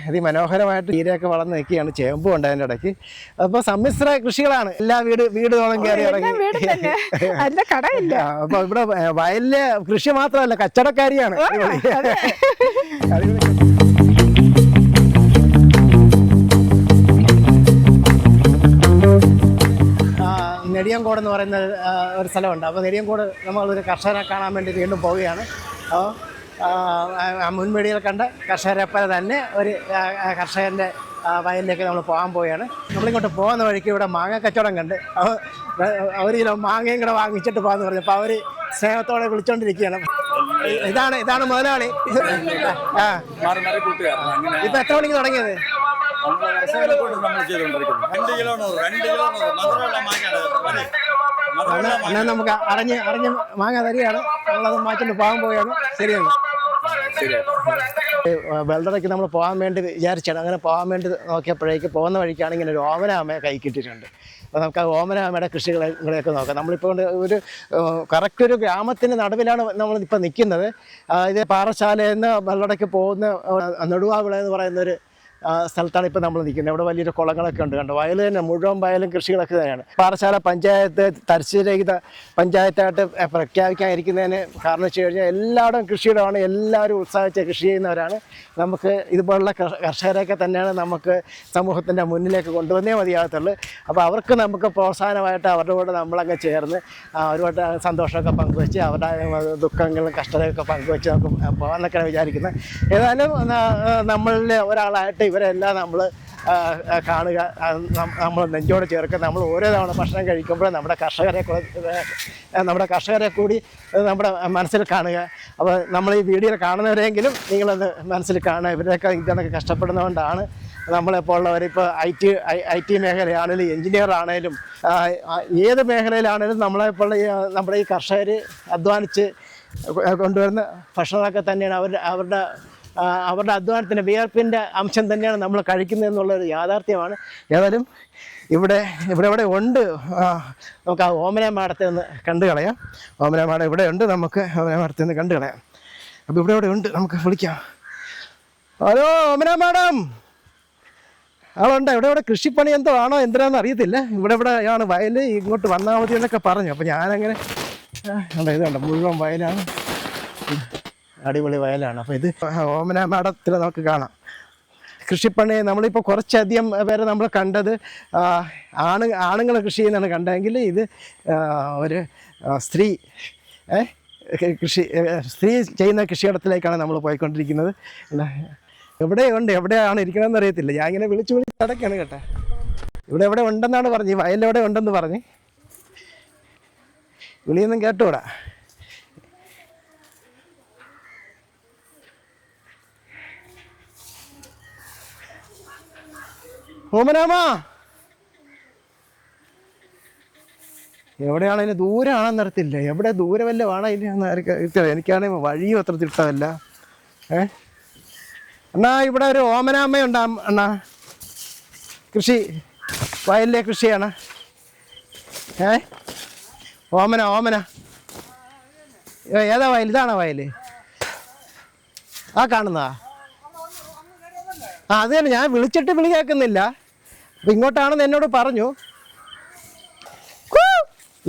അതിമനോഹരമായിട്ട് ചീരയൊക്കെ വളർന്ന് നിൽക്കുകയാണ്. ചേമ്പും ഉണ്ട് അതിൻ്റെ ഇടയ്ക്ക്. അപ്പോൾ സമ്മിശ്ര കൃഷികളാണ്. എല്ലാ വീടുകളും കയറി ഇറങ്ങി. അപ്പോൾ ഇവിടെ വയലിലെ കൃഷി മാത്രമല്ല, കച്ചവടക്കാരിയാണ്. നെടിയങ്കോട് എന്ന് പറയുന്ന ഒരു സ്ഥലമുണ്ട്. അപ്പോൾ നെടിയങ്കോട് നമ്മളൊരു കർഷകരെ കാണാൻ വേണ്ടി വീണ്ടും പോവുകയാണ്. അപ്പോൾ മുൻപീടികൾ കണ്ട കർഷകരെ പോലെ തന്നെ ഒരു കർഷകൻ്റെ വയലിലേക്ക് നമ്മൾ പോകാൻ പോവുകയാണ്. നമ്മളിങ്ങോട്ട് പോകുന്ന വഴിക്ക് ഇവിടെ മാങ്ങ കച്ചവടം കണ്ട് ഒരു കിലോ മാങ്ങയും കൂടെ വാങ്ങിച്ചിട്ട് പോകാമെന്ന് പറഞ്ഞു. അപ്പോൾ അവർ സ്നേഹത്തോടെ വിളിച്ചുകൊണ്ടിരിക്കുകയാണ്. ഇതാണ് മുതലാളി. ഇപ്പം എത്ര മണിക്ക് തുടങ്ങിയത്? എന്നാൽ നമുക്ക് അറിഞ്ഞ് മാങ്ങ തരികയാണ്. നമ്മളത് മാറ്റിട്ട് പോകാൻ പോവുകയാണ്. ശരിയാണ്. വെള്ളടയ്ക്ക് നമ്മൾ പോകാൻ വേണ്ടി വിചാരിച്ചാണ്. അങ്ങനെ പോകാൻ വേണ്ടി നോക്കിയപ്പോഴേക്ക് പോകുന്ന വഴിക്കാണ് ഇങ്ങനെ ഒരു ഓമനാമയെ കൈ കിട്ടിയിട്ടുണ്ട്. അപ്പോൾ നമുക്ക് ആ ഓമനാമയുടെ കൃഷികളെയൊക്കെ നോക്കാം. നമ്മളിപ്പോൾ ഒരു കറക്റ്റ് ഒരു ഗ്രാമത്തിൻ്റെ നടുവിലാണ് നമ്മളിപ്പോൾ നിൽക്കുന്നത്. ഇത് പാറശാലയിൽ നിന്ന് വെള്ളടയ്ക്ക് പോകുന്ന നെടുവാവിള എന്ന് പറയുന്നൊരു സ്ഥലത്താണ് ഇപ്പോൾ നമ്മൾ നിൽക്കുന്നത്. ഇവിടെ വലിയൊരു കുളങ്ങളൊക്കെ ഉണ്ട്. കണ്ടോ, വയൽ തന്നെ, മുഴുവൻ വയലും കൃഷികളൊക്കെ തന്നെയാണ്. പാറശാല പഞ്ചായത്ത് തരിശുരഹിത പഞ്ചായത്തായിട്ട് പ്രഖ്യാപിക്കാനിരിക്കുന്നതിന് കാരണം വെച്ച് കഴിഞ്ഞാൽ എല്ലായിടവും കൃഷിയിടമാണ്. എല്ലാവരും ഉത്സാഹിച്ച് കൃഷി ചെയ്യുന്നവരാണ്. നമുക്ക് ഇതുപോലുള്ള കർഷകരെയൊക്കെ തന്നെയാണ് നമുക്ക് സമൂഹത്തിൻ്റെ മുന്നിലേക്ക് കൊണ്ടുവന്നേ മതിയാകത്തുള്ളൂ. അപ്പോൾ അവർക്ക് നമുക്ക് പ്രോത്സാഹനമായിട്ട് അവരുടെ കൂടെ നമ്മളങ്ങ് ചേർന്ന് ഒരുപാട് സന്തോഷമൊക്കെ പങ്കുവെച്ച് അവരുടെ ദുഃഖങ്ങളും കഷ്ടതയൊക്കെ പങ്കുവെച്ച് നമുക്ക് പോകാമെന്നൊക്കെയാണ് വിചാരിക്കുന്നത്. ഏതായാലും നമ്മളിൽ ഒരാളായിട്ട് ഇവരെല്ലാം നമ്മൾ കാണുക, നമ്മൾ നെഞ്ചോട് ചേർക്കുക. നമ്മൾ ഓരോ തവണ ഭക്ഷണം കഴിക്കുമ്പോൾ നമ്മുടെ കർഷകരെ കൂടി നമ്മുടെ മനസ്സിൽ കാണുക. അപ്പോൾ നമ്മൾ ഈ വീഡിയോയിൽ കാണുന്നവരെങ്കിലും നിങ്ങളത് മനസ്സിൽ കാണുക. ഇവരൊക്കെ ഇതൊക്കെ കഷ്ടപ്പെടുന്നതുകൊണ്ടാണ് നമ്മളെപ്പോലുള്ളവരിപ്പോൾ ഐ ടി മേഖലയാണെങ്കിലും എൻജിനീയർ ആണെങ്കിലും ഏത് മേഖലയിലാണെങ്കിലും നമ്മളെപ്പോലുള്ള നമ്മുടെ ഈ കർഷകർ അധ്വാനിച്ച് കൊണ്ടുവരുന്ന ഭക്ഷണമൊക്കെ തന്നെയാണ് അവരുടെ അധ്വാനത്തിൻ്റെ വിയർപ്പിൻ്റെ അംശം തന്നെയാണ് നമ്മൾ കഴിക്കുന്നതെന്നുള്ളൊരു യാഥാർത്ഥ്യമാണ്. ഏതായാലും ഇവിടെ ഉണ്ട്. നമുക്ക് ആ ഓമന മാടത്തെ ഒന്ന് കണ്ടു കളയാം. ഓമന മാടം ഇവിടെ ഉണ്ട്. നമുക്ക് ഓമന മാടത്തെ ഒന്ന് കണ്ടു കളയാം. അപ്പോൾ ഇവിടെ ഉണ്ട്, നമുക്ക് വിളിക്കാം. ഹലോ ഓമന മാഡം, ആളുണ്ട്. ഇവിടെ കൃഷിപ്പണി എന്തോ ആണോ എന്തിനാണെന്ന് അറിയത്തില്ല. ഇവിടെ ആണ് വയൽ, ഇങ്ങോട്ട് വന്നാൽ മതി എന്നൊക്കെ പറഞ്ഞു. അപ്പോൾ ഞാനങ്ങനെ ഇതുണ്ട്, മുഴുവൻ വയലാണ്, അടിപൊളി വയലാണ്. അപ്പോൾ ഇത് ഓമന മാടത്തിൽ നമുക്ക് കാണാം കൃഷിപ്പണി. നമ്മളിപ്പോൾ കുറച്ചധികം പേരെ നമ്മൾ കണ്ടത് ആണുങ്ങൾ കൃഷി ചെയ്യുന്നതാണ് കണ്ടതെങ്കിൽ ഇത് ഒരു സ്ത്രീ ചെയ്യുന്ന കൃഷിയിടത്തിലേക്കാണ് നമ്മൾ പോയിക്കൊണ്ടിരിക്കുന്നത്. എവിടെയാണ് ഇരിക്കണമെന്ന് അറിയത്തില്ല. ഞാൻ ഇങ്ങനെ വിളിച്ച് അടയ്ക്കാണ് കേട്ടോ. ഇവിടെ ഉണ്ടെന്നാണ് പറഞ്ഞ്, വയലിലെവിടെ ഉണ്ടെന്ന് പറഞ്ഞ്. വിളിയൊന്നും കേട്ടുകൂടാ. ഓമനാമാ എവിടെയാണ്? അതിന് ദൂരമാണെന്ന് അറിയത്തില്ല. എവിടെ ദൂരെ വല്ല വേണം ഇല്ല. എനിക്കാണെങ്കിൽ വഴിയും അത്ര തിട്ടമല്ല. അണ്ണാ ഇവിടെ ഒരു ഓമനാമ്മയുണ്ട് അണ്ണാ. വയലിലെ കൃഷിയാണ്. ഓമന ഏതാ വയൽ? ഇതാണോ വയൽ? ആ കാണുന്നതാ? അത് തന്നെ, ഞാൻ വിളിച്ചിട്ട് വിളി കേൾക്കുന്നില്ല. അപ്പം ഇങ്ങോട്ടാണെന്ന് എന്നോട് പറഞ്ഞു.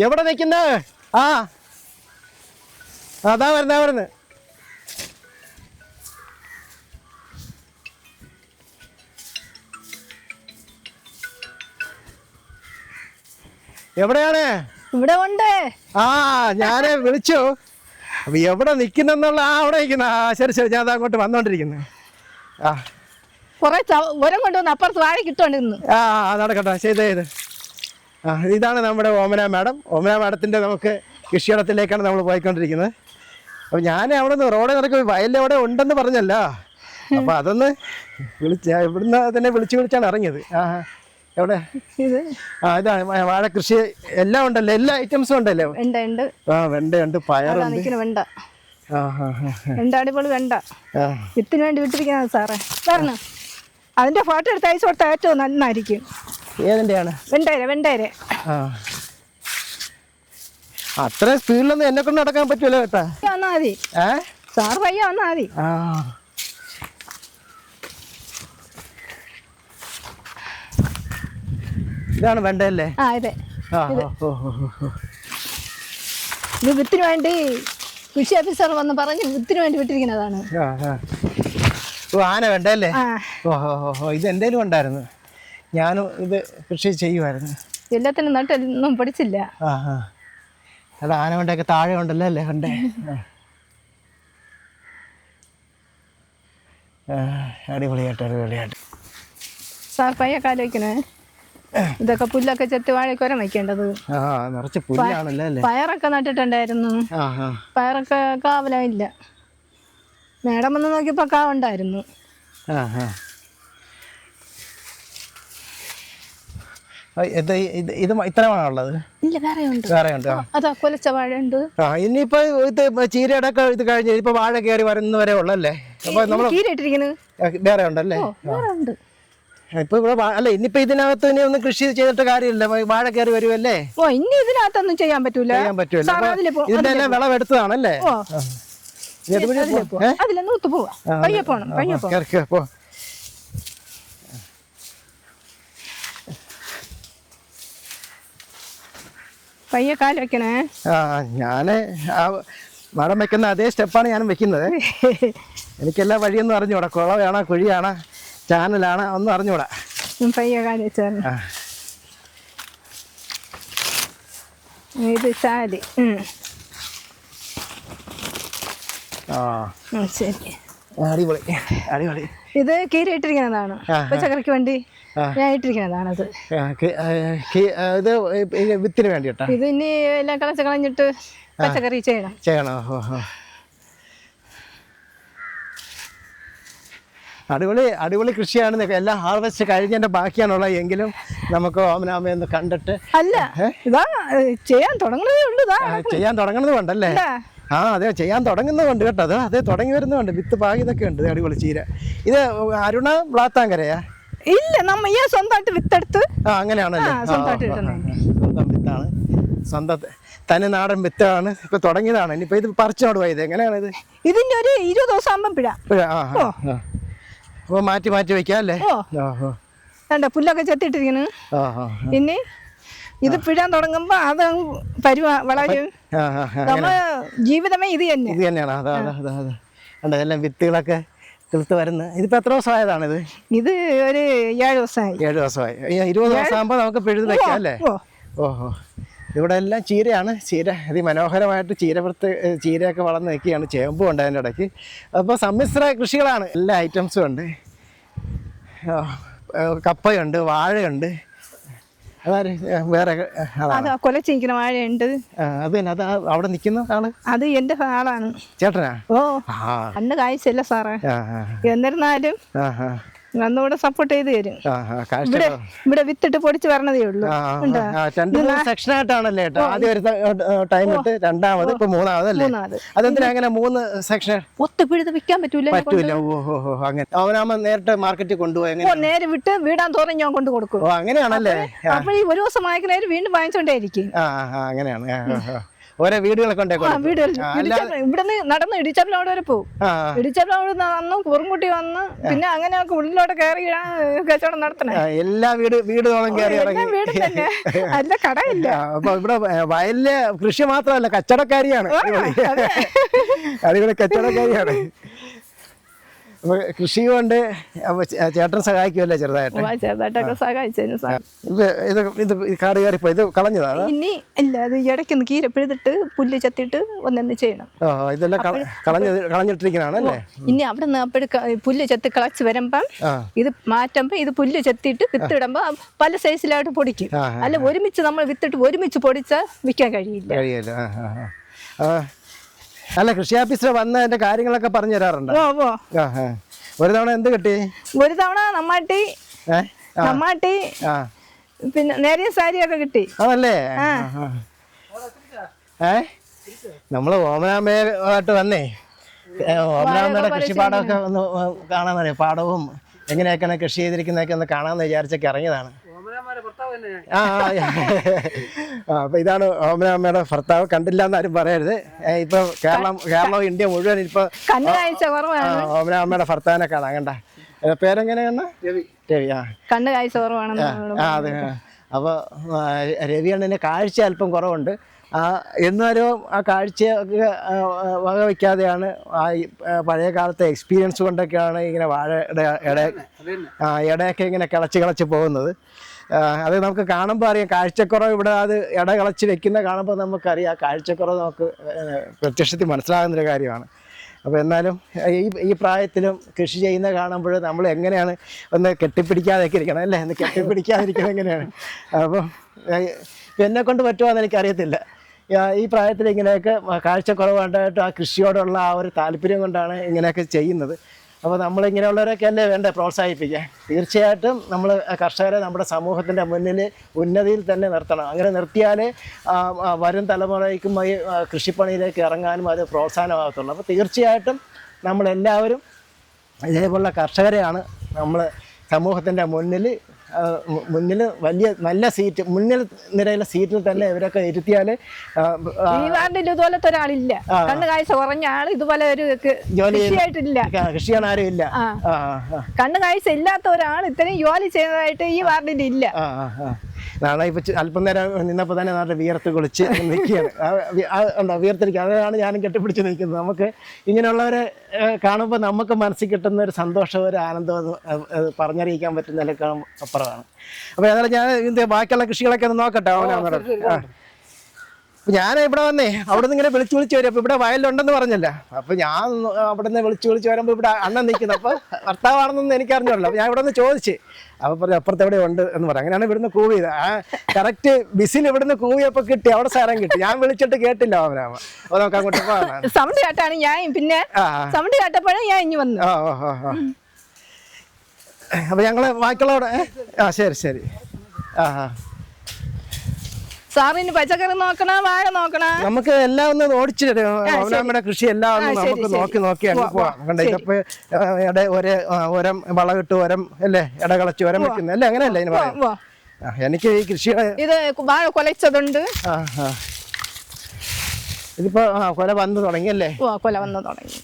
എവിടെ നിൽക്കുന്നത്? അതാ വരുന്നത്. എവിടെയാണ്? ഇവിടെ ഉണ്ട്. ഞാനേ വിളിച്ചു. അപ്പൊ എവിടെ നിൽക്കുന്നുള്ള അവിടെ നിൽക്കുന്ന. ശരി, ഞാൻ അങ്ങോട്ട് വന്നോണ്ടിരിക്കുന്നു. കുറെ ഉരം കൊണ്ടുവന്ന് അപ്പുറത്ത് വാഴ കിട്ടുന്നുണ്ട്. നടക്കട്ടെ. ശരി. ഇതാണ് നമ്മുടെ ഓമന മാഡത്തിൻ്റെ നമുക്ക് കൃഷിയിടത്തിലേക്കാണ് നമ്മൾ പോയിക്കൊണ്ടിരിക്കുന്നത്. അപ്പോൾ ഞാൻ അവിടെ നിന്ന് റോഡ് നടക്കും, വയലിലെവിടെ ഉണ്ടെന്ന് പറഞ്ഞല്ലോ. അപ്പോൾ അതൊന്ന് ഇവിടുന്ന് തന്നെ വിളിച്ചാണ് ഇറങ്ങിയത്. എവിടെ? ഇതാണ് വാഴ കൃഷി. എല്ലാം ഉണ്ടല്ലോ, എല്ലാ ഐറ്റംസും ഉണ്ടല്ലോ. വെണ്ടയുണ്ട്, പയറുണ്ട്. അടിപൊളി വെണ്ട വിത്തിന് വേണ്ടി വിട്ടിരിക്കുന്നത് സാറേ. വരണം, അതിന്റെ ഫോട്ടോ എടുത്ത് അയച്ചു കൊടുത്താൽ ഏറ്റവും നന്നായിരിക്കും. ഏതിൻ്റെയാണ്? വെണ്ടേരെ. അത്ര സ്പീഡിലൊന്നും എന്നെ കൊണ്ട് നടക്കാൻ പറ്റുമല്ലോ കേട്ടാ. വന്നാ മതി സാർ, പയ്യ വന്നാ മതി. ഇതാണ് വെണ്ടയല്ലേ? ആ അതെ. ആ ഓ ഓ ഓ. ഇത് വിത്തിന് വേണ്ടി കൃഷി ഓഫീസർ വന്ന് പറഞ്ഞ് വിത്തിന് വേണ്ടി വിട്ടിരിക്കുന്നതാണ്. ഓ ആന വെണ്ടയല്ലേ? ആ ഓഹോ ഓ ഇത് എന്തേലും ഉണ്ടായിരുന്നു. ഞാനും ഇത് കൃഷി ചെയ്യുമായിരുന്നു. എല്ലാത്തിനും നട്ടൊന്നും പഠിച്ചില്ല. ആ ആ അത് ആന വെണ്ടയൊക്കെ താഴെ ഉണ്ടല്ലോ അല്ലേ വെണ്ടേ? അടിപൊളിയായിട്ട് അടിപൊളിയായിട്ട്. സാർ പയ്യക്കാലം വയ്ക്കണേ. ഇതൊക്കെ പുല്ലൊക്കെ ചെത്തി വാഴക്കോരം വയ്ക്കേണ്ടത്. ആ നിറച്ച് പുല്ലാണല്ലേ അല്ലേ? പയറൊക്കെ നട്ടിട്ടുണ്ടായിരുന്നു. പയറൊക്കെ കാവലമില്ല. മേടം വന്ന് നോക്കിയപ്പോൾ കാവുണ്ടായിരുന്നു. ആ ആ ഇത് ഇത്രയാണോ ഉള്ളത്? ഇല്ല വേറെ ഉണ്ട്. വേറെ ഉണ്ട്. അതാ കൊലച്ച വാഴ ഉണ്ട്. ആ ഇനിയിപ്പോ ഇത് ചീരയുടെ ഒക്കെ ഇത് കഴിഞ്ഞ് ഇപ്പൊ വാഴ കയറി വരുന്നവരെ ഉള്ളല്ലേ? അപ്പൊ നമ്മള് ചീര ഇട്ടിരിക്കുന്നത് വേറെ ഉണ്ടല്ലേ? വേറെ ഉണ്ട്. ഇപ്പൊ ഇവിടെ അല്ല ഇനിയിപ്പോ ഇതിനകത്ത് ഇനി ഒന്നും കൃഷി ചെയ്തിട്ട് കാര്യമില്ല. വാഴ കയറി വരുമല്ലേ? ഓ ഇനി ഇതിനകത്തൊന്നും ചെയ്യാൻ പറ്റൂല. ചെയ്യാൻ പറ്റുമല്ലോ. ഇതിന്റെ എല്ലാം വിളവെടുത്തതാണല്ലേ? അതിലൊന്നും ഒത്തു പോവാ. പയ്യെ പോണം. പയ്യെ പോ. പയ്യെ കാല് വെക്കണേ. ആ ഞാന് ആ മരം വെക്കുന്ന അതേ സ്റ്റെപ്പാണ് ഞാനും വെക്കുന്നത്. എനിക്കെല്ലാ വഴിയൊന്നും അറിഞ്ഞൂടാ. കുളമാണോ കുഴിയാണോ ചാനലാണോ ഒന്നും അറിഞ്ഞൂടാ. പയ്യെ കാല് വെച്ചാൽ ഇത് ചാല്. ആ ശരി അടിപൊളി അടിപൊളി. ഇത് കീര ഇട്ടിരിക്കുന്നതാണ്. പച്ചക്കറിക്ക് വേണ്ടി ഞാൻ ഇട്ടിരിക്കുന്നതാണ്. അത് ഇത് വിത്തിന് വേണ്ടിട്ടാ. ഇത് ഇനി എല്ലാം കളഞ്ഞിട്ട് പച്ചക്കറി ചെയ്യണോ? അടിപൊളി അടിപൊളി കൃഷിയാണ്. എല്ലാം ഹാർവെസ്റ്റ് കഴിഞ്ഞതിന്റെ ബാക്കിയാണുള്ളത്. എങ്കിലും നമുക്ക് ഓമനാമയൊന്ന് കണ്ടിട്ട് അല്ല ഇതാ ചെയ്യാൻ തുടങ്ങുന്നതേ ഉള്ളൂ. ചെയ്യാൻ തുടങ്ങുന്നത് കൊണ്ടല്ലേ? ആ അതെ ചെയ്യാൻ തുടങ്ങുന്നതുകൊണ്ട് കേട്ടോ. അതെ തുടങ്ങി വരുന്നതുകൊണ്ട് വിത്ത് പാകിയതൊക്കെ ഉണ്ട്. അടിപൊളി ചീര. ഇത് അരുണ വ്ളാത്താങ്കരയാ? ഇല്ല നമ്മ ഈ സ്വന്തമായിട്ട് വിത്തെടുത്ത്. ആ അങ്ങനെയാണല്ലേ? സ്വന്തം വിത്താണ്. സ്വന്തം തനി നാടൻ വിത്താണ്. ഇപ്പൊ തുടങ്ങിയതാണ്. ഇനിയിപ്പോ ഇത് പറിച്ചോട് പോയത് എങ്ങനെയാണ് ഇത്? ഇതിന്റെ ഒരു 20 ദിവസം ആകുമ്പോ അപ്പൊ മാറ്റി മാറ്റി വെക്കാം അല്ലേ? പുല്ലൊക്കെ ചെത്തിട്ടിരിക്കുന്നു. ഇനി ഇത് പിഴാൻ തുടങ്ങുമ്പോ അത് വളരും. നമ്മ ജീവിതമേ ഇത് തന്നെയാണ്. അതെല്ലാം വിത്തുകളൊക്കെ കിളുത്ത് വരുന്നത്. ഇതിപ്പോ എത്ര ദിവസമായതാണിത്? ഇത് ഒരു 7 ദിവസമായി. 7 ദിവസമായി. 20 ദിവസം ആകുമ്പോ നമുക്ക് പിഴുത് വെക്കാം അല്ലേ? ഓഹോ ഇവിടെ എല്ലാം ചീരയാണ്. ചീര അതിമനോഹരമായിട്ട് ചീരയൊക്കെ വളർന്ന് നിൽക്കുകയാണ്. ചേമ്പും ഉണ്ട് അതിൻ്റെ ഇടയ്ക്ക്. അപ്പോൾ സമ്മിശ്ര കൃഷികളാണ്. എല്ലാ ഐറ്റംസും ഉണ്ട്. കപ്പയുണ്ട്, വാഴയുണ്ട്. അതാര് വേറെ കൊലച്ചിരിക്കുന്ന വാഴയുണ്ട്. അത് തന്നെ അത് അവിടെ നിൽക്കുന്ന ആള് അത് എൻ്റെ ആളാണ്. ചേട്ടനാ? ഓ അന്ന് കായ്ച്ചല്ല സാറേ. എന്നിരുന്നാലും അന്നുകൂടെ സപ്പോർട്ട് ചെയ്ത് തരും. ഇവിടെ വിത്തിട്ട് പൊടിച്ച് വരണതേ ഉള്ളൂ. 2 സെക്ഷനായിട്ടാണല്ലേ? ആദ്യം ഒരു ടൈം ഇട്ട് രണ്ടാമത് ഇപ്പൊ മൂന്നാമതല്ലേ? അതെന്തിനാ അങ്ങനെ 3 സെക്ഷൻ? ഒത്തുപിഴുത് വിൽക്കാൻ പറ്റൂല. ഓഹോ അങ്ങനെ. അവനാമ നേരിട്ട് മാർക്കറ്റിൽ കൊണ്ടുപോയി നേരെ വിട്ട് വീടാൻ തോറും ഞാൻ കൊണ്ട് കൊടുക്കും. ഓ അങ്ങനെയാണല്ലേ? അപ്പൊ ഈ ഒരു ദിവസം വാങ്ങിക്കുന്നവര് വീണ്ടും വാങ്ങിച്ചോണ്ടേയിരിക്കും. അങ്ങനെയാണ്. ഓരോ വീടുകളൊക്കെ ഇവിടുന്ന് നടന്ന് ഇടിച്ചപ്പിലോട് വരെ പോകും. ഇടിച്ചപ്പിലോട് വന്ന് കുറുങ്കുട്ടി വന്ന് പിന്നെ അങ്ങനെ ഉള്ളിലോട്ട് കയറി കച്ചവടം നടത്തണേ. എല്ലാ വീടുകളും കയറി വീട് തന്നെ. അല്ല കടയില്ല. അപ്പൊ ഇവിടെ വയലിലെ കൃഷി മാത്രമല്ല കച്ചവടക്കാരിയാണ്. അടിപൊളി കച്ചവടക്കാരിയാണ്. അപ്പൊ കൃഷി കൊണ്ട് ചേട്ടൻ സഹായിക്കുമല്ലേ? ചെറുതായിട്ടൊക്കെ സഹായിച്ചു. ഇത് കാട് കയറിപ്പോ ഇത് കളഞ്ഞതാണ്. ഇനി ഇല്ല അത് ഇടയ്ക്കൊന്ന് കീര പിഴുതിട്ട് പുല്ല് ചെത്തിയിട്ട് ഒന്നെന്ന് ചെയ്യണം. ഇതെല്ലാം കളഞ്ഞിട്ടിരിക്കുന്നതാണല്ലേ? ഇനി അവിടെ നിന്ന് അപ്പോഴും പുല്ല് ചെത്തി കളച്ച് വരുമ്പം ഇത് മാറ്റുമ്പോ ഇത് പുല്ല് ചെത്തിയിട്ട് വിത്തിടുമ്പോ പല സൈസിലായിട്ട് പൊടിക്കും. അല്ല ഒരുമിച്ച് നമ്മൾ വിത്തിട്ട് ഒരുമിച്ച് പൊടിച്ചാൽ വിൽക്കാൻ കഴിയില്ല. അല്ല കൃഷി ഓഫീസർ വന്ന് അതിന്റെ കാര്യങ്ങളൊക്കെ പറഞ്ഞു തരാറുണ്ട്. ഒരു തവണ എന്ത് കിട്ടി? ഒരു തവണ നമ്മാട്ടി പിന്നെ നേരിയ സാരിയൊക്കെ കിട്ടി. അതല്ലേ? നമ്മള് ഓമനാമ്മയായിട്ട് വന്നേ ഓമനാമ്മയുടെ കൃഷിപ്പാടമൊക്കെ ഒന്ന് കാണാൻ പറയാം. പാടവും എങ്ങനെയൊക്കെയാണ് കൃഷി ചെയ്തിരിക്കുന്നതൊക്കെ ഒന്ന് കാണാമെന്ന് വിചാരിച്ചൊക്കെ ഇറങ്ങിയതാണ്. അപ്പൊ ഇതാണ് ഓമനാമ്മയുടെ ഭർത്താവ്. കണ്ടില്ല എന്നാരും പറയരുത്. ഇപ്പൊ കേരളം ഇന്ത്യ മുഴുവൻ ഇപ്പൊ ഓമനാമ്മയുടെ ഭർത്താവിനെ കാണാം. കണ്ട പേരെങ്ങനെയാണ്? രവി. കണ്ണ് കാഴ്ച കുറവാണ്. അതെ അപ്പോൾ രവിയണ്ണന് കാഴ്ച അല്പം കുറവുണ്ട്. എന്നാലും ആ കാഴ്ചയൊക്കെ വകവയ്ക്കാതെയാണ് പഴയ കാലത്തെ എക്സ്പീരിയൻസ് കൊണ്ടൊക്കെയാണ് ഇങ്ങനെ വാഴയുടെ ഇടയൊക്കെ ഇങ്ങനെ കിളച്ച് പോകുന്നത്. അത് നമുക്ക് കാണുമ്പോൾ അറിയാം കാഴ്ചക്കുറവ്. ഇവിടെ അത് കിളച്ച് വെക്കുന്ന കാണുമ്പോൾ നമുക്കറിയാം കാഴ്ചക്കുറവ് നമുക്ക് പ്രത്യക്ഷത്തിൽ മനസ്സിലാകുന്നൊരു കാര്യമാണ്. അപ്പോൾ എന്നാലും ഈ പ്രായത്തിലും കൃഷി ചെയ്യുന്ന കാണുമ്പോൾ നമ്മൾ എങ്ങനെയാണ് ഒന്ന് കെട്ടിപ്പിടിക്കാതെയൊക്കെ ഇരിക്കണം അല്ലേ? ഒന്ന് കെട്ടിപ്പിടിക്കാതിരിക്കണം എങ്ങനെയാണ്? അപ്പം എന്നെക്കൊണ്ട് പറ്റുമോയെന്ന് എനിക്കറിയത്തില്ല. ഈ പ്രായത്തിൽ ഇങ്ങനെയൊക്കെ കാഴ്ചക്കുറവുണ്ടായിട്ട് ആ കൃഷിയോടുള്ള ആ ഒരു താല്പര്യം കൊണ്ടാണ് ഇങ്ങനെയൊക്കെ ചെയ്യുന്നത്. അപ്പോൾ നമ്മളിങ്ങനെയുള്ളവരൊക്കെ അല്ലേ വേണ്ടേ പ്രോത്സാഹിപ്പിക്കാൻ. തീർച്ചയായിട്ടും നമ്മൾ കർഷകരെ നമ്മുടെ സമൂഹത്തിൻ്റെ മുന്നിൽ ഉന്നതിയിൽ തന്നെ നിർത്തണം. അങ്ങനെ നിർത്തിയാലേ വരും തലമുറയ്ക്കും ഈ കൃഷിപ്പണിയിലേക്ക് ഇറങ്ങാനും അത് പ്രോത്സാഹനമാകത്തുള്ളൂ. അപ്പോൾ തീർച്ചയായിട്ടും നമ്മളെല്ലാവരും ഇതേപോലുള്ള കർഷകരെയാണ് നമ്മൾ സമൂഹത്തിൻ്റെ മുന്നിൽ വലിയ നല്ല സീറ്റ്, മുന്നിൽ നിരയിലെ സീറ്റിൽ തന്നെ ഇവരൊക്കെ ഇരുത്തിയാൽ. ഈ വാർഡിൽ ഇതുപോലത്തെ ഒരാളില്ല, കണ്ണ് കാഴ്ച കുറഞ്ഞ ആൾ ഇതുപോലെ ഒരു കൃഷിയായിട്ടില്ല, കൃഷി ചെയ്യാൻ ആരും ഇല്ല. കണ്ണ് കാഴ്ച ഇല്ലാത്ത ഒരാൾ ഇത്രയും ജോലി ചെയ്യുന്നതായിട്ട് ഈ വാർഡിൽ ഇല്ല. നാളെ ഇപ്പം അല്പം നേരം നിന്നപ്പോൾ തന്നെ നാട്ടിൽ വിയർത്ത് കുളിച്ച് നിൽക്കുകയാണ്. ഉണ്ടോ വിയർത്തിരിക്കുക. അതാണ് ഞാനും കെട്ടിപ്പിടിച്ച് നിൽക്കുന്നത്. നമുക്ക് ഇങ്ങനെയുള്ളവരെ കാണുമ്പോൾ നമുക്ക് മനസ്സിൽ കിട്ടുന്ന ഒരു സന്തോഷവും ഒരു ആനന്ദവും പറഞ്ഞറിയിക്കാൻ പറ്റുന്നതിനേക്കാളും അപ്പുറമാണ്. അപ്പോൾ ഏതായാലും ഞാൻ ഇതിൻ്റെ ബാക്കിയുള്ള കൃഷികളൊക്കെ ഒന്ന് നോക്കട്ടെ. ഞാൻ ഇവിടെ വന്നേ അവിടെ നിന്ന് ഇങ്ങനെ വിളിച്ച് വരും. അപ്പോൾ ഇവിടെ വയലുണ്ടെന്ന് പറഞ്ഞല്ല. അപ്പോൾ ഞാൻ അവിടെ നിന്ന് വിളിച്ച് വരുമ്പോൾ ഇവിടെ അണ്ണൻ നിൽക്കുന്നത്. അപ്പോൾ ഭർത്താവാണെന്നൊന്നും എനിക്കറിഞ്ഞല്ലോ. അപ്പോൾ ഞാൻ ഇവിടെ നിന്ന് ചോദിച്ച്, അപ്പോൾ പറഞ്ഞു അപ്പുറത്ത് എവിടെ ഉണ്ട് എന്ന് പറഞ്ഞു. അങ്ങനെയാണ് ഇവിടുന്ന് കൂവിയത്. കറക്റ്റ് ബിസിൽ ഇവിടുന്ന് കൂവിയപ്പോൾ കിട്ടി, അവിടെ സ്ഥലം കിട്ടി. ഞാൻ വിളിച്ചിട്ട് കേട്ടില്ല അവനാമ. അപ്പോൾ നമുക്ക് അങ്ങോട്ട് പോകാം. സൗണ്ട് കേട്ടാണ് ഞാൻ, പിന്നെ സൗണ്ട് കേട്ടപ്പോഴേ ഞാൻ ഇനി വന്നു. അപ്പോൾ ഞങ്ങൾ ബാക്കിയുള്ളവിടെ ശരി. സാറിന് പച്ചക്കറി നോക്കണ, വാഴ നോക്കണ, നമുക്ക് എല്ലാം ഒന്ന് ഓടിച്ചിട്ട് അവനാമ്മയുടെ കൃഷി എല്ലാം ഒന്ന് നമുക്ക് നോക്കി അങ്ങ് പോവാം. കണ്ട ഇതപ്പോ ഓരം വളമിട്ട് ഓരം അല്ലേ, ഇടകളച്ച് ഓരം വെക്കുന്നത് അല്ലേ, അങ്ങനെയല്ലേ ഇതിന് പറയാം. എനിക്ക് ഈ കൃഷിയുടെ ഇത് വാഴ കൊലച്ചതുണ്ട്. ഇതിപ്പോ കൊല വന്നു തുടങ്ങി അല്ലേ? കൊല വന്നു തുടങ്ങി.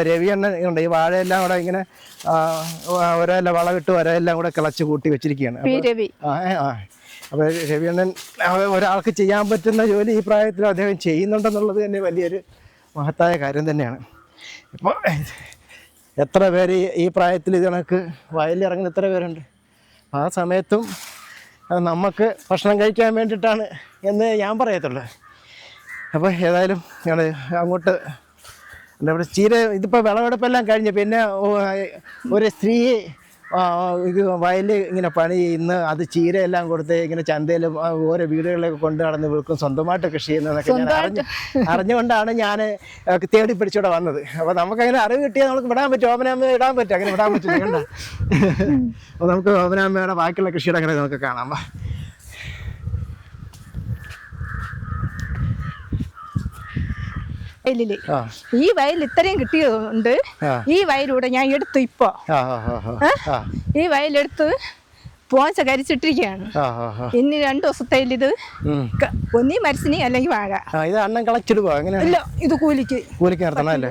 രവിയണ്ണൻ ഉണ്ട് ഈ വാഴയെല്ലാം കൂടെ ഇങ്ങനെ ഒരെല്ലാം വളമിട്ട് ഒരെല്ലാം കൂടെ കിളച്ച് കൂട്ടി വെച്ചിരിക്കുകയാണ്. അപ്പോൾ രവിയണ്ണൻ ഒരാൾക്ക് ചെയ്യാൻ പറ്റുന്ന ജോലി ഈ പ്രായത്തിൽ അദ്ദേഹം ചെയ്യുന്നുണ്ടെന്നുള്ളത് തന്നെ വലിയൊരു മഹത്തായ കാര്യം തന്നെയാണ്. ഇപ്പോൾ എത്ര പേര് ഈ പ്രായത്തിൽ ഇത് കണക്ക് വയലിറങ്ങുന്ന എത്ര പേരുണ്ട്. ആ സമയത്തും നമുക്ക് ഭക്ഷണം കഴിക്കാൻ വേണ്ടിയിട്ടാണ് എന്ന് ഞാൻ പറയത്തുള്ളൂ. അപ്പോൾ ഏതായാലും ഞങ്ങൾ അങ്ങോട്ട് ഇവിടെ ചീര ഇതിപ്പോൾ വിളവെടുപ്പെല്ലാം കഴിഞ്ഞ് പിന്നെ ഒരു സ്ത്രീ ഇത് വയലിൽ ഇങ്ങനെ പണി ചെയ്യുന്ന അത് ചീരയെല്ലാം കൊടുത്ത് ഇങ്ങനെ ചന്തയിലും ഓരോ വീടുകളിലൊക്കെ കൊണ്ട് നടന്ന് വിൽക്കും, സ്വന്തമായിട്ട് കൃഷി ചെയ്യുന്നതൊക്കെ ഞാൻ അറിഞ്ഞുകൊണ്ടാണ് ഞാൻ തേടി പിടിച്ചിവിടെ വന്നത്. അപ്പോൾ നമുക്കങ്ങനെ അറിവ് കിട്ടിയാൽ നമുക്ക് വിടാൻ പറ്റും, ഓമനാമ്മ ഇടാൻ പറ്റും. അങ്ങനെ വിടാൻ പറ്റില്ല കണ്ട. അപ്പോൾ നമുക്ക് ഓമനാമ്മയുടെ ബാക്കിയുള്ള കൃഷിയുടെ അങ്ങനെ നമുക്ക് കാണാം. ഈ വയൽ ഇത്രയും കിട്ടിയതുകൊണ്ട് ഈ വയലൂടെ ഞാൻ എടുത്തു. ഇപ്പൊ ഈ വയലെടുത്ത് പോച്ച കരിച്ചിട്ടിരിക്കുകയാണ്. ഇനി 2 ദിവസത്തേൽ ഇത് ഒന്നീ മരസിനി അല്ലെങ്കിൽ വാഴ. ഇത് അണ്ണം കളച്ചിടുവോ? ഇല്ല, ഇത് കൂലിക്ക് നടത്തണം അല്ലേ?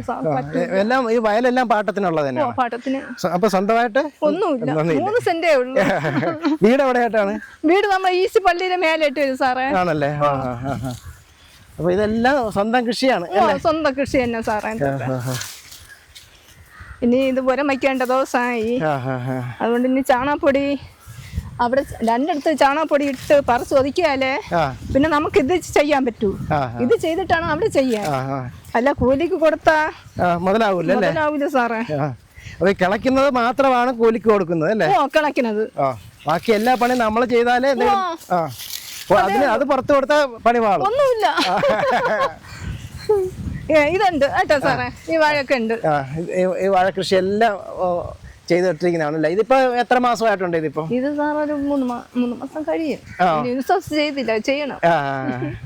എല്ലാം ഈ വയലെല്ലാം പാട്ടത്തിനുള്ളത് തന്നെ. പാട്ടത്തിന്. അപ്പൊ സ്വന്തമായിട്ട് ഒന്നുമില്ല, 3 സെന്റേ ഉള്ളൂ. വീട് എവിടെയായിട്ടാണ്? വീട് നമ്മൾ ഈസ്റ്റ് പള്ളിയിലെ മേലായിട്ട് വരും സാറേ. ആണല്ലേ? അപ്പൊ ഇതെല്ലാം സ്വന്തം കൃഷിയാണ്? സ്വന്തം കൃഷി തന്നെ സാറേ. ഇനി ഇത് ഉരം വയ്ക്കേണ്ട ദിവസമായി. അതുകൊണ്ട് ഇനി ചാണകപ്പൊടി അവിടെ 2 ചാണകപ്പൊടി ഇട്ട് പറിച്ച് ഒതുക്കിയാലേ പിന്നെ നമുക്ക് ഇത് ചെയ്യാൻ പറ്റൂ. ഇത് ചെയ്തിട്ടാണ് അവിടെ ചെയ്യാൻ. അല്ല കൂലിക്ക് കൊടുത്താ മുതലാവൂല സാറേ. കിളക്കുന്നത് മാത്രമാണ് കൂലിക്ക് കൊടുക്കുന്നത് അല്ലേ? കിളക്കുന്നത്. ബാക്കി എല്ലാ പണിയും നമ്മൾ ചെയ്താലേ അത് പുറത്തു കൊടുത്ത പണി പാടും. ഒന്നുമില്ല. ഇതുണ്ട് കേട്ടോ സാറേ, ഈ വാഴയൊക്കെ ഉണ്ട്. ഈ വാഴ കൃഷി എല്ലാം ചെയ്തിട്ടിരിക്കുന്നതാണല്ലേ? ഇതിപ്പോ എത്ര മാസമായിട്ടുണ്ട് ഇതിപ്പോ? ഇത് സാർ ഒരു 3 മാസം കഴിയും. ചെയ്തില്ല, ചെയ്യണം.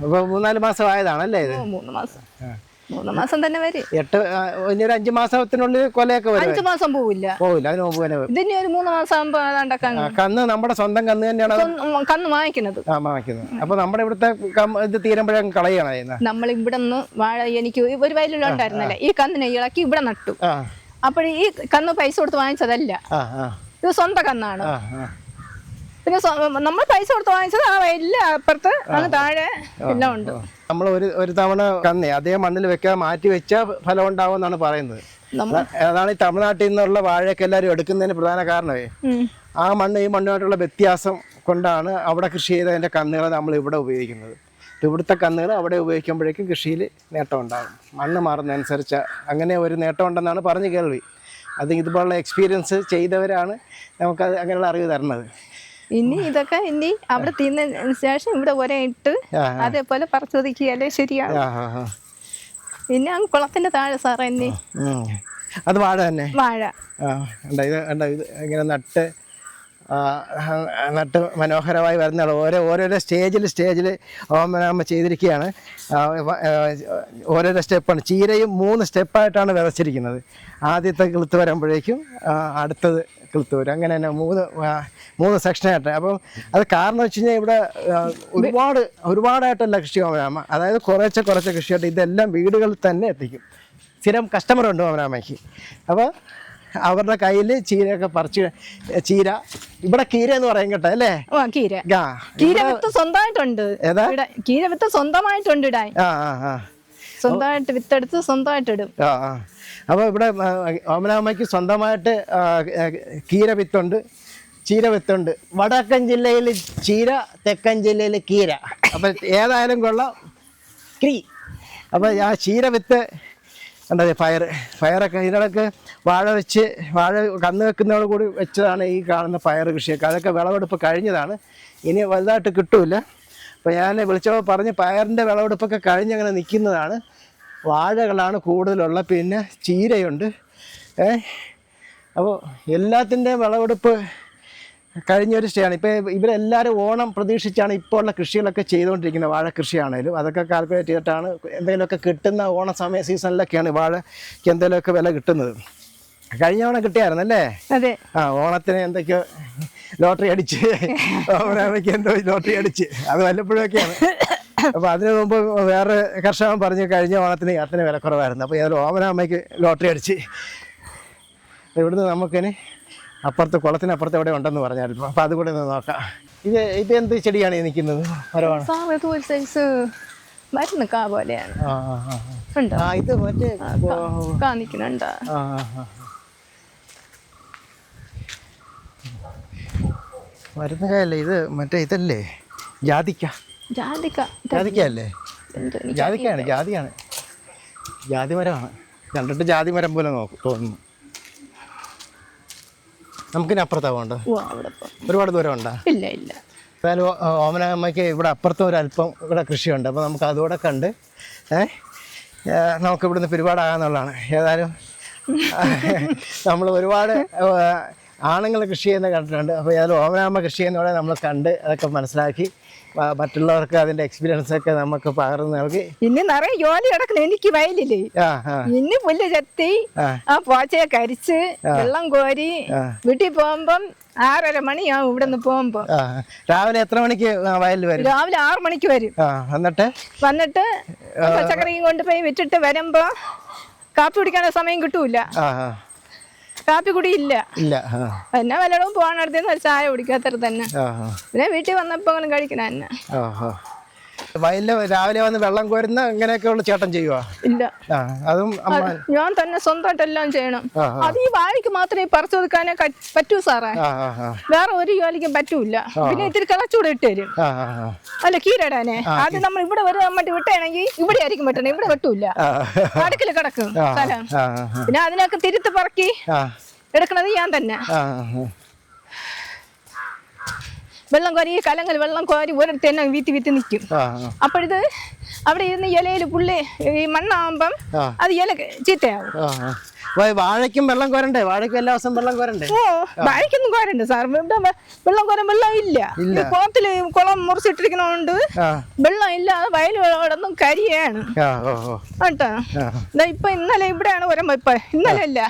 അപ്പൊ 3-4 മാസം ആയതാണല്ലേ ഇത്? 3 മാസം. 3 മാസം തന്നെ വരും. 8 5 മാസത്തിനുള്ളിൽ കൊലയൊക്കെ വരും. 5 മാസം പോവില്ല. അതിന് മുമ്പ് തന്നെ ഇതിന് ഒരു 3 മാസം ആകുമ്പോ കന്ന് നമ്മുടെ സ്വന്തം കന്ന് തന്നെയാണ് കന്ന് വാങ്ങിക്കുന്നത്. അപ്പൊ നമ്മുടെ ഇവിടുത്തെ ഇത് തീരുമ്പോഴേ കളയണം. നമ്മൾ ഇവിടെ നിന്ന് വാഴ എനിക്ക് ഒരു വയലുണ്ടായിരുന്നല്ലേ, ഈ കന്നിനെ ഇളക്കി ഇവിടെ നട്ടു. അപ്പോൾ ഈ കന്ന് പൈസ കൊടുത്ത് വാങ്ങിച്ചതല്ല, ഇത് സ്വന്തം കന്നാണ്. പിന്നെ നമ്മൾ പൈസ കൊടുത്ത് വാങ്ങിച്ചത് ആ വയലില് അപ്പുറത്ത് അങ്ങ് താഴെ എല്ലാം ഉണ്ട്. നമ്മൾ ഒരു തവണ കന്നേ അതേ മണ്ണിൽ വെക്കാൻ മാറ്റി വെച്ചാൽ ഫലം ഉണ്ടാവും എന്നാണ് പറയുന്നത്. അതാണ് ഈ തമിഴ്നാട്ടിൽ നിന്നുള്ള വാഴയൊക്കെ എല്ലാവരും എടുക്കുന്നതിന് പ്രധാന കാരണമേ. ആ മണ്ണ് ഈ മണ്ണുമായിട്ടുള്ള വ്യത്യാസം കൊണ്ടാണ് അവിടെ കൃഷി ചെയ്തതിൻ്റെ കന്നുകൾ നമ്മൾ ഇവിടെ ഉപയോഗിക്കുന്നത്. ഇവിടുത്തെ കന്നുകൾ അവിടെ ഉപയോഗിക്കുമ്പോഴേക്കും കൃഷിയിൽ നേട്ടം ഉണ്ടാകും. മണ്ണ് മാറുന്നതനുസരിച്ച് അങ്ങനെ ഒരു നേട്ടം ഉണ്ടെന്നാണ് പറഞ്ഞു കേൾവി. അത് ഇതുപോലുള്ള എക്സ്പീരിയൻസ് ചെയ്തവരാണ് നമുക്കത് അങ്ങനെയുള്ള അറിവ് തരുന്നത്. ഇനി ഇതൊക്കെ ഇനി അവിടെ തീർന്നതിന് ശേഷം ഇവിടെ ഒരേ ഇട്ട് അതേപോലെ പറിച്ചൊതുക്കിയാലേ ശരിയാണ്. പിന്നെ അങ്ങ് കുളത്തിന്റെ താഴെ സാറേ ഇനി അത് വാഴ തന്നെ. വാഴ ഇത് ഇങ്ങനെ നട്ട് മനോഹരമായി വരുന്ന ഓരോരോ സ്റ്റേജിൽ ഓമനാമ്മ ചെയ്തിരിക്കുകയാണ്. ഓരോരോ സ്റ്റെപ്പാണ്. ചീരയും 3 സ്റ്റെപ്പായിട്ടാണ് വിതച്ചിരിക്കുന്നത്. ആദ്യത്തെ കിളുത്ത് വരുമ്പോഴേക്കും അടുത്തത് കിളുത്ത് വരും. അങ്ങനെ തന്നെ 3 സെക്ഷനായിട്ട്. അപ്പം അത് കാരണം വെച്ച് കഴിഞ്ഞാൽ ഇവിടെ ഒരുപാടായിട്ടല്ല കൃഷി ഓമനാമ്മ, അതായത് കുറച്ച് കൃഷിയായിട്ട് ഇതെല്ലാം വീടുകളിൽ തന്നെ എത്തിക്കും. സ്ഥിരം കസ്റ്റമറുണ്ട് ഓമനാമ്മയ്ക്ക്. അപ്പോൾ അവരുടെ കയ്യിൽ ചീരയൊക്കെ പറിച്ച് ഇവിടെ കീര എന്ന് പറയും കേട്ടോ അല്ലേ? കീര വിത്ത് സ്വന്തമായിട്ടുണ്ട്. കീര വിത്ത് സ്വന്തമായിട്ടുണ്ട് ഇടാൻ. സ്വന്തമായിട്ട് വിത്തെടുത്ത് സ്വന്തമായിട്ട് ഇടും. അപ്പോൾ ഇവിടെ ഓമനാമ്മയ്ക്ക് സ്വന്തമായിട്ട് കീര വിത്തുണ്ട്, ചീര വിത്തുണ്ട്. വടക്കൻ ജില്ലയിൽ ചീര, തെക്കൻ ജില്ലയിൽ കീര. അപ്പം ഏതായാലും കൊള്ളാം. അപ്പോൾ ആ ചീര വിത്ത് ഉണ്ടത് പയറൊക്കെ ഇതിനൊക്കെ വാഴ കന്ന് വെക്കുന്നതോട് കൂടി വെച്ചതാണ് ഈ കാണുന്ന പയർ കൃഷിയൊക്കെ. അതൊക്കെ വിളവെടുപ്പ് കഴിഞ്ഞതാണ്, ഇനി വലുതായിട്ട് കിട്ടൂല. അപ്പോൾ ഞാൻ വിളിച്ചപ്പോൾ പറഞ്ഞ് പയറിൻ്റെ വിളവെടുപ്പൊക്കെ കഴിഞ്ഞങ്ങനെ നിൽക്കുന്നതാണ്. വാഴകളാണ് കൂടുതലുള്ള, പിന്നെ ചീരയുണ്ട്. അപ്പോൾ എല്ലാത്തിൻ്റെയും വിളവെടുപ്പ് കഴിഞ്ഞൊരു സ്റ്റേയാണ്. ഇപ്പോൾ ഇവരെല്ലാവരും ഓണം പ്രതീക്ഷിച്ചാണ് ഇപ്പോൾ ഉള്ള കൃഷികളൊക്കെ ചെയ്തുകൊണ്ടിരിക്കുന്നത്. വാഴ കൃഷിയാണേലും അതൊക്കെ കാൽക്കുലേറ്റ് ചെയ്തിട്ടാണ് എന്തെങ്കിലുമൊക്കെ കിട്ടുന്ന ഓണ സീസണിലൊക്കെയാണ് വാഴയ്ക്ക് എന്തെങ്കിലുമൊക്കെ വില കിട്ടുന്നത്. കഴിഞ്ഞ ഓണം കിട്ടിയായിരുന്നല്ലേ? അതെ. ഓണത്തിന് എന്തൊക്കെയോ ലോട്ടറി അടിച്ച് ഓമനാമ്മയ്ക്ക് എന്തോ ലോട്ടറി അടിച്ച് അത് വല്ലപ്പോഴൊക്കെയാണ്. അപ്പോൾ അതിനു മുമ്പ് വേറെ കർഷകൻ പറഞ്ഞു കഴിഞ്ഞ ഓണത്തിന് അത്ര വിലക്കുറവായിരുന്നു. അപ്പോൾ ഏതായാലും ഓമനാമ്മയ്ക്ക് ലോട്ടറി അടിച്ച്. ഇവിടുന്ന് നമുക്കിനി അപ്പുറത്ത് കുളത്തിനപ്പുറത്ത് എവിടെ ഉണ്ടെന്ന് പറഞ്ഞായിരുന്നു. അപ്പോൾ അതുകൂടെ ഒന്ന് നോക്കാം. ഇത് എന്ത് ചെടിയാണ് ഈ നിൽക്കുന്നത്? മരമാണ്. മരുന്ന് കാ പോലെയാണ്. ഇത് മറ്റേ കാണിക്കുന്നുണ്ടോ? മരുന്ന് കായല്ലേ ഇത്? മറ്റേ ഇതല്ലേ ജാതിക്കല്ലേ? ജാതിയാണ്. ജാതി മരമാണ്. കണ്ടിട്ട് ജാതി മരം പോലെ തോന്നുന്നു. നമുക്കിനി അപ്പുറത്താവുണ്ടോ? ഒരുപാട് ദൂരം ഉണ്ടോ? ഇല്ല. എന്തായാലും ഓമനാമ്മയ്ക്ക് ഇവിടെ അപ്പുറത്തും ഒരല്പം ഇവിടെ കൃഷിയുണ്ട്. അപ്പോൾ നമുക്ക് അതുകൂടെ കണ്ട് നമുക്ക് ഇവിടുന്ന് പിരിപാടാകാന്നുള്ളതാണ്. ഏതായാലും നമ്മൾ ഒരുപാട് ആണുങ്ങൾ കൃഷി ചെയ്യുന്ന കണ്ടിട്ടുണ്ട്. അപ്പോൾ ഏതായാലും ഓമനാമ്മ കൃഷി ചെയ്യുന്നതോടെ നമ്മൾ കണ്ട് അതൊക്കെ മനസ്സിലാക്കി മറ്റുള്ളവർക്ക് അതിന്റെ എക്സ്പീരിയൻസ് ഒക്കെ നമുക്ക് പകർന്നു നൽകി. ഇനി നിറയെ ജോലി കിടക്കണം എനിക്ക് വയലില്. ഇനി പുല്ല് ചെത്തി ആ പോച്ചയെ കരിച്ച് വെള്ളം കോരി വീട്ടിൽ പോകുമ്പം 6:30 മണിയാവും ഇവിടെ നിന്ന് പോകുമ്പോ. രാവിലെ എത്ര മണിക്ക് വയലിൽ വരും? രാവിലെ 6 മണിക്ക് വരും. വന്നിട്ട് പച്ചക്കറിയും കൊണ്ടുപോയി വിറ്റിട്ട് വരുമ്പോ കാപ്പി കുടിക്കാനുള്ള സമയം കിട്ടൂല. കാപ്പി കുടി ഇല്ല. പിന്നെ വല്ലതും പോകാനടുത്തെന്ന് ഒരു ചായ കുടിക്കാത്തത് തന്നെ. പിന്നെ വീട്ടിൽ വന്നപ്പോ കഴിക്കണ തന്നെ. വയലില് രാവിലെ വന്ന് വെള്ളം കോരുന്ന അങ്ങനെയൊക്കെ ഉള്ള ചേട്ടൻ ചെയ്യുവാ? ഇല്ല, അതും ഞാൻ തന്നെ സ്വന്തമായിട്ട് എല്ലാം ചെയ്യണം. അത് ഈ വാഴയ്ക്ക് മാത്രമേ പറിച്ചു കൊടുക്കാനേ പറ്റൂ സാറേ, വേറെ ഒരു ജോലിക്കും പറ്റൂല. പിന്നെ ഇത്തിരി കിളച്ചൂടെ ഇട്ട് തരും. അല്ല കീരടാനെ അത് നമ്മൾ ഇവിടെ വരെ മറ്റു വിട്ടാണെങ്കിൽ ഇവിടെ ആയിരിക്കും വെട്ടണം, ഇവിടെ വെട്ടൂല, അടുക്കിൽ കിടക്കും സ്ഥലം. പിന്നെ അതിനൊക്കെ തിരുത്ത് പറക്കി എടുക്കണത് ഞാൻ തന്നെ. വെള്ളം കോരി ഈ കലങ്ങൾ വെള്ളം കോരി ഒരിടത്ത് തന്നെ വീത്തി നിൽക്കും. അപ്പോഴിത് അവിടെ ഇരുന്ന് ഇലയിൽ പുള്ളി ഈ മണ്ണാകുമ്പം അത് ഇല ചീത്തയാവും. വാഴയ്ക്കും വെള്ളം കോരണ്ടേ? വാഴയ്ക്കും എല്ലാ ദിവസം വെള്ളം കോരണ്ടേ? ഓ വാഴയ്ക്കൊന്നും കോരണ്ടേ സാർ, വെള്ളം കോരാൻ വെള്ളം ഇല്ല. കുളത്തില് കുളം മുറിച്ചിട്ടിരിക്കണോണ്ട് വെള്ളം ഇല്ല. വയലുകളോടൊന്നും കരിയാണ് കേട്ടോ. ഇപ്പൊ ഇന്നലെ ഇവിടെയാണ് ഉരം വെപ്പ. ഇന്നലെ അല്ല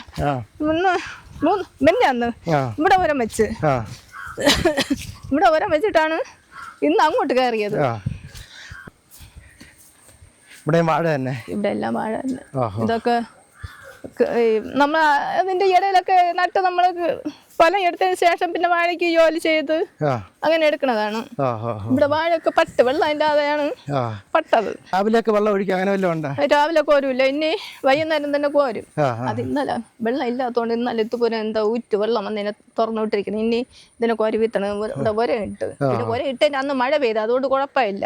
മിന്നാന്ന് ഇവിടെ ഉരം വെച്ച് ഇവിടെ ഉരം വെച്ചിട്ടാണ് ഇന്ന് അങ്ങോട്ട് കയറിയത്. ഇവിടെ വാഴ തന്നെ, ഇവിടെ എല്ലാം വാഴ തന്നെ. ഇതൊക്കെ നമ്മൾ അതിന്റെ ഇടയിലൊക്കെ നട്ട് നമ്മൾ ഫലം എടുത്തതിന് ശേഷം പിന്നെ വാഴയ്ക്ക് ജോലി ചെയ്ത് അങ്ങനെ എടുക്കണതാണ്. ഇവിടെ വാഴയൊക്കെ പട്ട് വെള്ളം ഇല്ലാതെയാണ് പട്ടത്. രാവിലെയൊക്കെ വെള്ളം ഒഴിക്കുക അങ്ങനെ വല്ലതും ഉണ്ടോ? രാവിലെ കോരൂല, ഇനി വൈകുന്നേരം തന്നെ കോരും. അത് ഇന്നലെ വെള്ളം ഇല്ലാത്തതുകൊണ്ട് ഇന്നലെ ഇതുപോലെ എന്താ ഊറ്റ് വെള്ളം വന്നതിനെ തുറന്നു വിട്ടിരിക്കുന്നത്. ഇനി ഇതിനെ കോരി വിത്തണം. ഇവിടെ ഒര ഇട്ട് പിന്നെ ഒര ഇട്ടതിന് അന്ന് മഴ പെയ്ത്, അതുകൊണ്ട് കുഴപ്പമില്ല.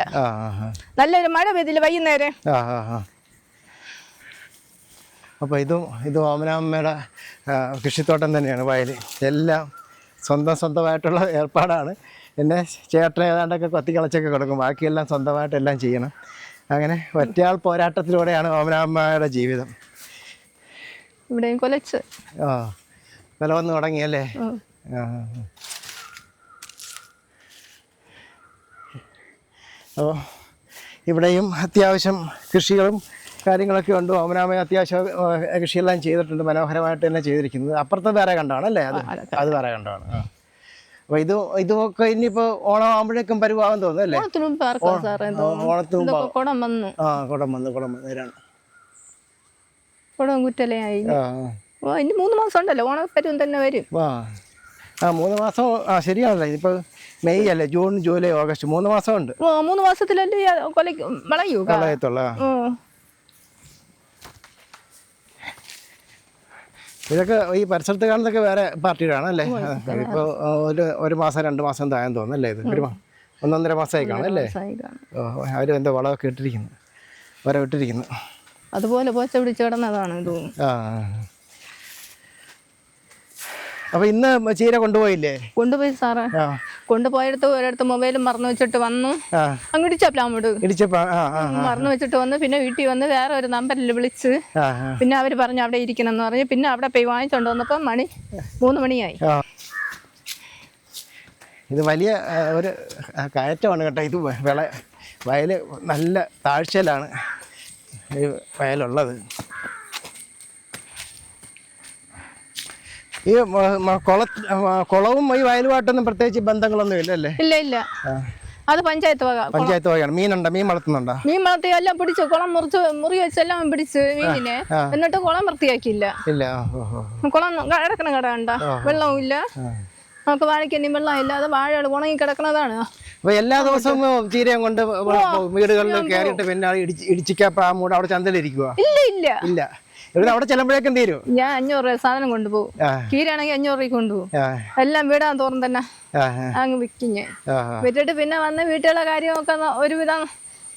നല്ലൊരു മഴ പെയ്തില്ല വൈകുന്നേരം. അപ്പോൾ ഇത് ഓമനാമ്മയുടെ കൃഷിത്തോട്ടം തന്നെയാണ്. വയൽ എല്ലാം സ്വന്തമായിട്ടുള്ള ഏർപ്പാടാണ്. പിന്നെ ചേട്ടൻ ഏതാണ്ടൊക്കെ കൊത്തിക്കളച്ചൊക്കെ കൊടുക്കും, ബാക്കിയെല്ലാം സ്വന്തമായിട്ട് എല്ലാം ചെയ്യണം. അങ്ങനെ ഒറ്റയാൾ പോരാട്ടത്തിലൂടെയാണ് ഓമനാമ്മയുടെ ജീവിതം. ഇവിടെയും കൊലച്ച് വില വന്ന് തുടങ്ങിയല്ലേ? അപ്പോൾ ഇവിടെയും അത്യാവശ്യം കൃഷികളും കാര്യങ്ങളൊക്കെ ഉണ്ട്. ഓമനാമ്മ അത്യാവശ്യം കൃഷിയെല്ലാം ചെയ്തിട്ടുണ്ട്, മനോഹരമായിട്ട് തന്നെ ചെയ്തിരിക്കുന്നത്. അപ്പുറത്ത് വേറെ കണ്ടാണല്ലേ? അത് വേറെ കണ്ടാണ്. അപ്പോൾ ഇതൊക്കെ ഇനിയിപ്പോൾ ഓണം ആകുമ്പോഴേക്കും പരുവാകും തോന്നുന്നു അല്ലേ? ഓണത്തിന് കുടം വന്നു നേരാണ്. കുടം കുറ്റലയായി. ഇനി 3 മാസം ഉണ്ടല്ലോ, ഓണപ്പരുവം തന്നെ വരും. 3 മാസം. ശരിയാണല്ലോ. ഇനിയിപ്പോൾ മെയ് അല്ലേ, ജൂൺ ജൂലൈ ഓഗസ്റ്റ് 3 മാസം ഉണ്ട്. 3 മാസത്തിലല്ലേ കളയത്തുള്ള. ഇതൊക്കെ ഈ പരിസരത്ത് കാണുന്നതൊക്കെ വേറെ പാർട്ടിയിലാണല്ലേ? ഇപ്പോൾ ഒരു മാസം 2 മാസം താഴെന്ന് തോന്നുന്നല്ലേ? ഇത് 1.5 മാസമായി കാണല്ലേ? അവർ എന്തോ വളമൊക്കെ ഇട്ടിരിക്കുന്നു, ഇട്ടിരിക്കുന്നു. അതുപോലെ പോച്ച പിടിച്ച് കിടന്നതാണ് ഇത്. അപ്പോൾ ഇന്ന് ചീര കൊണ്ടുപോയില്ലേ? കൊണ്ടുപോയി സാറേ. കൊണ്ടുപോയെടുത്ത് ഒരിടത്ത് മൊബൈലും മറന്നു വെച്ചിട്ട് വന്നു. അങ്ങ് ഇടിച്ചപ്പോഴാമോട് മറന്നു വെച്ചിട്ട് വന്ന് പിന്നെ വീട്ടിൽ വന്ന് വേറെ ഒരു നമ്പറിൽ വിളിച്ച് പിന്നെ അവർ പറഞ്ഞു അവിടെ ഇരിക്കണമെന്ന് പറഞ്ഞ് പിന്നെ അവിടെ പോയി വാങ്ങിച്ചോണ്ട് വന്നപ്പോൾ 3 മണിയായി. ഇത് വലിയ ഒരു കയറ്റമാണ് കേട്ടോ. ഇത് വയൽ നല്ല താഴ്ചയിലാണ് ഈ വയലുള്ളത്. ഈ കുളവും ഈ വയലുമായിട്ടൊന്നും പ്രത്യേകിച്ച് ബന്ധങ്ങളൊന്നും ഇല്ലല്ലേ? ഇല്ല. അത് പഞ്ചായത്ത് വകയാണ്. മീൻ വളർത്തുന്നുണ്ടോ? മീൻ വളർത്തി എല്ലാം പിടിച്ചു, കുളം മുറി വെച്ചെല്ലാം പിടിച്ച് മീനിനെ. എന്നിട്ട് കുളം വൃത്തിയാക്കിയില്ല. കുളം കിടക്കണ കട ഉണ്ടോ? വെള്ളവും ഇല്ല. നമുക്ക് വാഴയ്ക്ക് വെള്ളം ഇല്ലാതെ വാഴകൾ ഉണങ്ങി കിടക്കണതാണ്. അപ്പൊ എല്ലാ ദിവസവും ചീരയും കൊണ്ട് വീടുകളിൽ കയറിയിട്ട് പിന്നെ ഇടിച്ചിക്കാപ്പൂടെ അവിടെ ചന്തയിലിരിക്കുക? ഇല്ല. ഇവിടെ അവിടെ ചെല്ലുമ്പോഴേക്കും തീരും. ഞാൻ 500 രൂപ സാധനം കൊണ്ടുപോകും. കീരാണെങ്കിൽ 500 രൂപ കൊണ്ടുപോകും. എല്ലാം വീടാൻ തോറും തന്നെ അങ്ങ് വിൽക്കും ഞാൻ. വിറ്റിട്ട് പിന്നെ വന്ന് വീട്ടിലുള്ള കാര്യമൊക്കെ ഒരുവിധം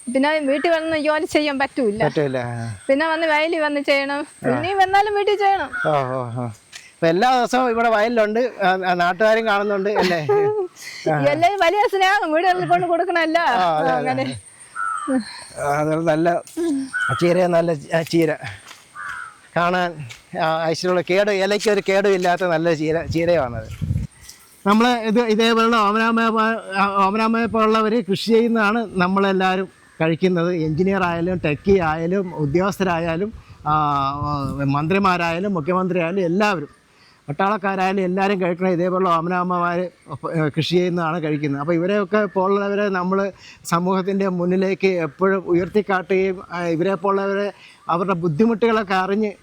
പിന്നെ വീട്ടിൽ വന്ന് ജോലി ചെയ്യാൻ പറ്റൂല. പിന്നെ വന്ന് വയലിൽ വന്ന് ചെയ്യണം. പിന്നെ വന്നാലും വീട്ടിൽ ചെയ്യണം. എല്ലാ ദിവസവും ഇവിടെ വയലിലുണ്ട്, നാട്ടുകാരും കാണുന്നുണ്ട് അല്ലേ? എല്ലാരും വലിയ സ്നേഹം വീടുകളിൽ കൊണ്ട് കൊടുക്കണല്ലോ. അങ്ങനെ നല്ല ചീര, നല്ല ചീര കാണാൻ ഐശ്വര്യമുള്ള ഇലയ്ക്ക് ഒരു കേടും ഇല്ലാത്ത നല്ല ചീരയാണത്. നമ്മൾ ഇതേപോലുള്ള ഓമനാമ്മയെ പോലുള്ളവർ കൃഷി ചെയ്യുന്നതാണ് നമ്മളെല്ലാവരും കഴിക്കുന്നത്. എൻജിനീയർ ആയാലും ടെക്കി ആയാലും ഉദ്യോഗസ്ഥരായാലും മന്ത്രിമാരായാലും മുഖ്യമന്ത്രി ആയാലും എല്ലാവരും പട്ടാളക്കാരായാലും എല്ലാവരും കഴിക്കണം ഇതേപോലുള്ള ഓമനാമ്മമാർ കൃഷി ചെയ്യുന്നതാണ് കഴിക്കുന്നത്. അപ്പോൾ ഇവരെയൊക്കെ പോലുള്ളവരെ നമ്മൾ സമൂഹത്തിൻ്റെ മുന്നിലേക്ക് എപ്പോഴും ഉയർത്തിക്കാട്ടുകയും ഇവരെ പോലുള്ളവരെ അവരുടെ ബുദ്ധിമുട്ടുകളൊക്കെ അറിഞ്ഞ്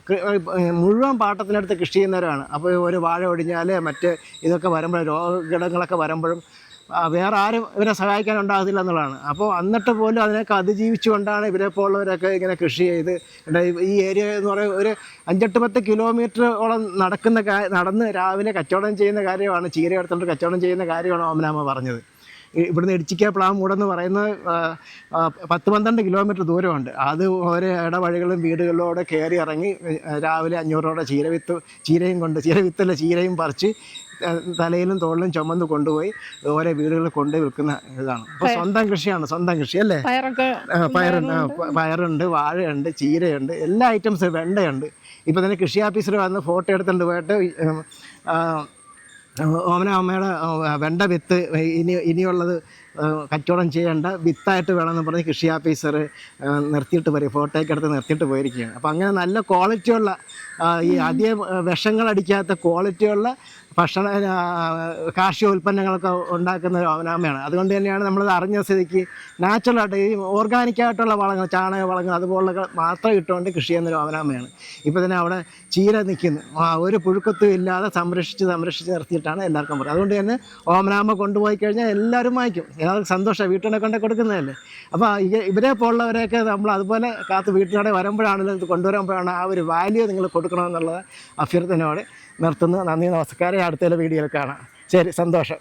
മുഴുവൻ പാട്ടത്തിനടുത്ത് കൃഷി ചെയ്യുന്നവരാണ്. അപ്പോൾ ഒരു വാഴ ഒടിഞ്ഞാൽ മറ്റ് ഇതൊക്കെ വരുമ്പോഴും രോഗഘടകങ്ങളൊക്കെ വരുമ്പോഴും വേറെ ആരും ഇവരെ സഹായിക്കാനുണ്ടാകത്തില്ല എന്നുള്ളതാണ്. അപ്പോൾ എന്നിട്ട് പോലും അതിനൊക്കെ അതിജീവിച്ചുകൊണ്ടാണ് ഇവരെ പോലുള്ളവരൊക്കെ ഇങ്ങനെ കൃഷി ചെയ്ത് ഈ ഏരിയ എന്ന് പറയുന്നത് ഒരു 5-10 കിലോമീറ്ററോളം നടന്ന് രാവിലെ കച്ചവടം ചെയ്യുന്ന കാര്യമാണ്, ചീര എടുത്തുകൊണ്ട് കച്ചവടം ചെയ്യുന്ന കാര്യമാണ് ഓമനാമ്മ പറഞ്ഞത്. ഇവിടുന്ന് ഇടിച്ചിക്കാപ്ലാമൂടെന്ന് പറയുന്നത് 10-12 കിലോമീറ്റർ ദൂരമുണ്ട്. അത് ഓരോ ഇടവഴികളും വീടുകളിലൂടെ കയറി ഇറങ്ങി രാവിലെ 500 രൂപയുടെ ചീരയും പറിച്ച് തലയിലും തോളിലും ചുമന്ന് കൊണ്ടുപോയി ഓരോ വീടുകളിൽ കൊണ്ട് വിൽക്കുന്ന ഇതാണ്. അപ്പോൾ സ്വന്തം കൃഷി അല്ലേ? പയറുണ്ട്, വാഴയുണ്ട്, ചീരയുണ്ട്, എല്ലാ ഐറ്റംസ്, വെണ്ടയുണ്ട്. ഇപ്പോൾ തന്നെ കൃഷി ഓഫീസർ വന്ന് ഫോട്ടോ എടുത്തുകൊണ്ട് പോയിട്ട് ഓമനാമ്മയുടെ വെണ്ട വിത്ത് ഇനിയുള്ളത് കച്ചവടം ചെയ്യേണ്ട, വിത്തായിട്ട് വേണമെന്ന് പറഞ്ഞ് കൃഷി ഓഫീസർ നിർത്തിയിട്ട് പോയി, ഫോട്ടോയ്ക്ക് എടുത്ത് നിർത്തിയിട്ട് പോയിരിക്കുകയാണ്. അപ്പോൾ അങ്ങനെ നല്ല ക്വാളിറ്റിയുള്ള ഈ അധികം വിഷങ്ങളടിക്കാത്ത ക്വാളിറ്റിയുള്ള കാർഷിക ഉൽപ്പന്നങ്ങളൊക്കെ ഉണ്ടാക്കുന്ന ഒരു ഓമനാമയാണ്. അതുകൊണ്ട് തന്നെയാണ് നമ്മളത് അറിഞ്ഞ സ്ഥിതിക്ക് നാച്ചുറലായിട്ട് ഈ ഓർഗാനിക്കായിട്ടുള്ള വളങ്ങൾ, ചാണക വളങ്ങൾ അതുപോലുള്ള മാത്രം ഇട്ടുകൊണ്ട് കൃഷി ചെയ്യുന്നൊരു ഓമനാമയാണ്. ഇപ്പോൾ തന്നെ അവിടെ ചീര നിൽക്കുന്നു, ഒരു പുഴുക്കത്തും ഇല്ലാതെ സംരക്ഷിച്ച് നിർത്തിയിട്ടാണ് എല്ലാവർക്കും പറയുന്നത്. അതുകൊണ്ട് തന്നെ ഓമനാമ കൊണ്ടുപോയി കഴിഞ്ഞാൽ എല്ലാവരും വാങ്ങിക്കും, എല്ലാവർക്കും സന്തോഷമാണ്, വീട്ടിനെ കൊണ്ട് കൊടുക്കുന്നതല്ലേ. അപ്പോൾ ഇവരെ പോലുള്ളവരെയൊക്കെ നമ്മൾ അതുപോലെ വീട്ടിനോടെ വരുമ്പോഴാണെങ്കിലും ഇത് കൊണ്ടുവരുമ്പോഴാണ് ആ ഒരു വാല്യൂ നിങ്ങൾ കൊടുക്കണമെന്നുള്ളത് അഭ്യർത്ഥനയോടെ നിർത്തുന്നു. നന്ദി, നമസ്കാരം. അടുത്ത വീഡിയോയിൽ കാണാം. ശരി, സന്തോഷം.